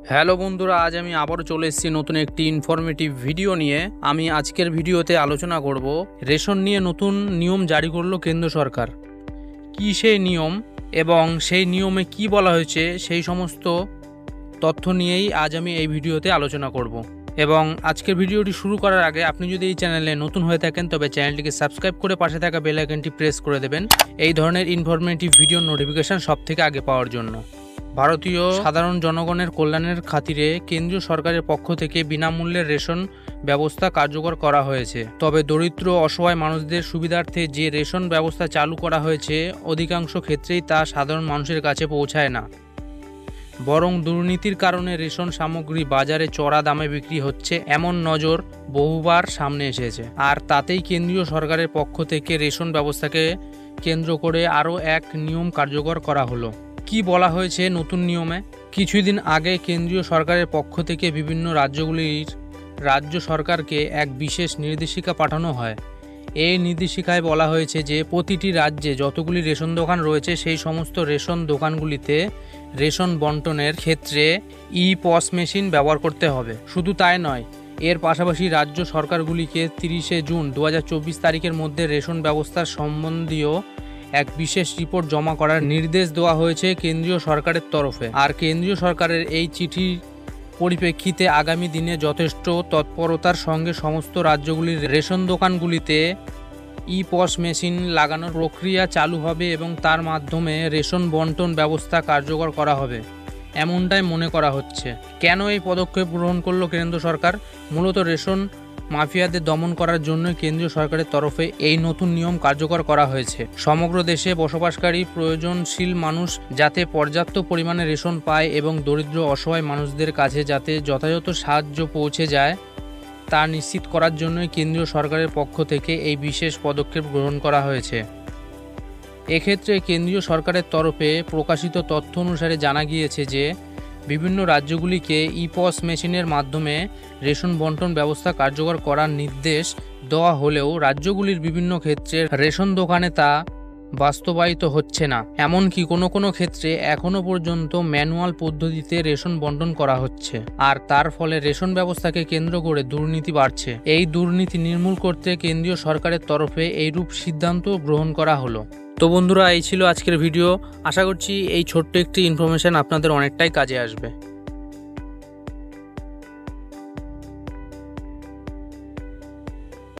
Hello বন্ধুরা, আজ আমি আবারও চলে এসেছি নতুন একটি ইনফরমেটিভ ভিডিও নিয়ে। আমি আজকের ভিডিওতে আলোচনা করব রেশন নিয়ে নতুন নিয়ম জারি করলো কেন্দ্র সরকার। কি সেই নিয়ম এবং সেই নিয়মে কি বলা হয়েছে সেই সমস্ত তথ্য নিয়েই আজ আমি এই ভিডিওতে আলোচনা করব। এবং আজকের ভিডিওটি শুরু করার আগে আপনি যদি এই চ্যানেলে নতুন হয়ে থাকেন তবে চ্যানেলটিকে সাবস্ক্রাইব করে পাশে থাকা বেল আইকনটি প্রেস করে দেবেন এই ধরনের ইনফরমেটিভ ভিডিও নোটিফিকেশন সবথেকে আগে পাওয়ার জন্য। ভারতীয় সাধারণ জনগণের কল্যাণের খাতিরে কেন্দ্রীয় সরকারের পক্ষ থেকে বিনামূল্যের রেশন ব্যবস্থা কার্যকর করা হয়েছে। তবে দরিদ্র অসহায় মানুষদের সুবিধার্থে যে রেশন ব্যবস্থা চালু করা হয়েছে অধিকাংশ ক্ষেত্রেই তা সাধারণ মানুষের কাছে পৌঁছায় না, বরং দুর্নীতির কারণে রেশন সামগ্রী বাজারে চড়া দামে বিক্রি হচ্ছে এমন নজর বহুবার সামনে এসেছে। আর তাতেই কেন্দ্রীয় সরকারের পক্ষ থেকে রেশন ব্যবস্থাকে কেন্দ্র করে আরও এক নিয়ম কার্যকর করা হলো। কি বলা হয়েছে নতুন নিয়মে? কিছুদিন আগে কেন্দ্রীয় সরকারের পক্ষ থেকে বিভিন্ন রাজ্যগুলির রাজ্য সরকারকে এক বিশেষ নির্দেশিকা পাঠানো হয়। এই নির্দেশিকায় বলা হয়েছে যে প্রতিটি রাজ্যে যতগুলি রেশন দোকান রয়েছে সেই সমস্ত রেশন দোকানগুলিতে রেশন বন্টনের ক্ষেত্রে ই-পস মেশিন ব্যবহার করতে হবে। শুধু তাই নয়, এর পাশাপাশি রাজ্য সরকারগুলিকে 30শে জুন 2024 তারিখের মধ্যে রেশন ব্যবস্থার সম্বন্ধীয় এক বিশেষ রিপোর্ট জমা করার নির্দেশ দেওয়া হয়েছে কেন্দ্রীয় সরকারের তরফে। আর কেন্দ্রীয় সরকারের এই চিঠির পরিপ্রেক্ষিতে আগামী দিনে যথেষ্ট তৎপরতার সঙ্গে সমস্ত রাজ্যগুলির রেশন দোকানগুলিতে ই-পস মেশিন লাগানোর প্রক্রিয়া চালু হবে এবং তার মাধ্যমে রেশন বন্টন ব্যবস্থা কার্যকর করা হবে এমনটাই মনে করা হচ্ছে। কেন এই পদক্ষেপ গ্রহণ করলো কেন্দ্র সরকার? মূলত রেশন মাফিয়াদের দমন করার জন্য কেন্দ্রীয় সরকারের তরফে এই নতুন নিয়ম কার্যকর করা হয়েছে। সমগ্র দেশে বসবাসকারী প্রয়োজনশীল মানুষ যাতে পর্যাপ্ত পরিমাণে রেশন পায় এবং দরিদ্র অসহায় মানুষদের কাছে যাতে যথাযথ সাহায্য পৌঁছে যায় তা নিশ্চিত করার জন্যই কেন্দ্রীয় সরকারের পক্ষ থেকে এই বিশেষ পদক্ষেপ গ্রহণ করা হয়েছে। এক্ষেত্রে কেন্দ্রীয় সরকারের তরফে প্রকাশিত তথ্য অনুসারে জানা গিয়েছে যে বিভিন্ন রাজ্যগুলিকে ই-পস মেশিনের মাধ্যমে রেশন বন্টন ব্যবস্থা কার্যকর করার নির্দেশ দেওয়া হলেও রাজ্যগুলির বিভিন্ন ক্ষেত্রে রেশন দোকানে তা বাস্তবায়িত হচ্ছে না। এমনকি কোনো কোনো ক্ষেত্রে এখনও পর্যন্ত ম্যানুয়াল পদ্ধতিতে রেশন বন্টন করা হচ্ছে। আর তার ফলে রেশন ব্যবস্থাকে কেন্দ্র করে দুর্নীতি বাড়ছে। এই দুর্নীতি নির্মূল করতে কেন্দ্রীয় সরকারের তরফে এইরূপ সিদ্ধান্ত গ্রহণ করা হলো। তো বন্ধুরা, এই ছিল আজকের ভিডিও। আশা করছি এই ছোট্ট একটি ইনফরমেশন আপনাদের অনেকটাই কাজে আসবে।